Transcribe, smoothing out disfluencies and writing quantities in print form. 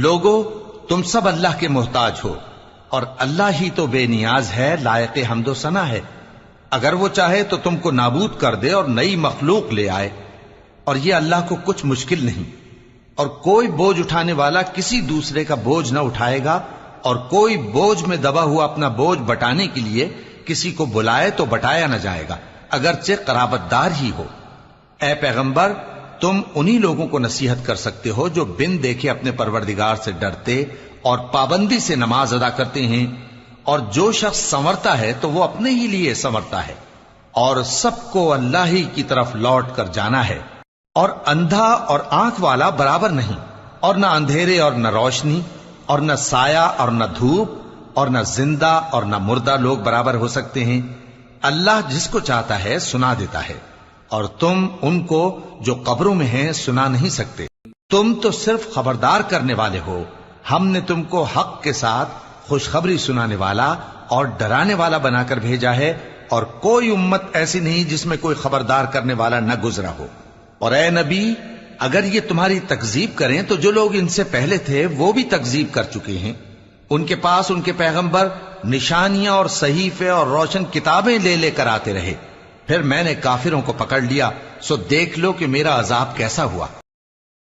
لوگو تم سب اللہ کے محتاج ہو، اور اللہ ہی تو بے نیاز ہے، لائق حمد و ثنا ہے۔ اگر وہ چاہے تو تم کو نابود کر دے اور نئی مخلوق لے آئے، اور یہ اللہ کو کچھ مشکل نہیں۔ اور کوئی بوجھ اٹھانے والا کسی دوسرے کا بوجھ نہ اٹھائے گا، اور کوئی بوجھ میں دبا ہوا اپنا بوجھ بٹانے کے لیے کسی کو بلائے تو بٹایا نہ جائے گا، اگرچہ قرابت دار ہی ہو۔ اے پیغمبر، تم انہی لوگوں کو نصیحت کر سکتے ہو جو بن دیکھے اپنے پروردگار سے ڈرتے اور پابندی سے نماز ادا کرتے ہیں، اور جو شخص سنورتا ہے تو وہ اپنے ہی لیے سنورتا ہے، اور سب کو اللہ ہی کی طرف لوٹ کر جانا ہے۔ اور اندھا اور آنکھ والا برابر نہیں، اور نہ اندھیرے اور نہ روشنی، اور نہ سایہ اور نہ دھوپ، اور نہ زندہ اور نہ مردہ لوگ برابر ہو سکتے ہیں۔ اللہ جس کو چاہتا ہے سنا دیتا ہے، اور تم ان کو جو قبروں میں ہیں سنا نہیں سکتے۔ تم تو صرف خبردار کرنے والے ہو، ہم نے تم کو حق کے ساتھ خوشخبری سنانے والا اور ڈرانے والا بنا کر بھیجا ہے، اور کوئی امت ایسی نہیں جس میں کوئی خبردار کرنے والا نہ گزرا ہو۔ اور اے نبی، اگر یہ تمہاری تکذیب کریں تو جو لوگ ان سے پہلے تھے وہ بھی تکذیب کر چکے ہیں۔ ان کے پاس ان کے پیغمبر نشانیاں اور صحیفے اور روشن کتابیں لے لے کر آتے رہے، پھر میں نے کافروں کو پکڑ لیا، سو دیکھ لو کہ میرا عذاب کیسا ہوا۔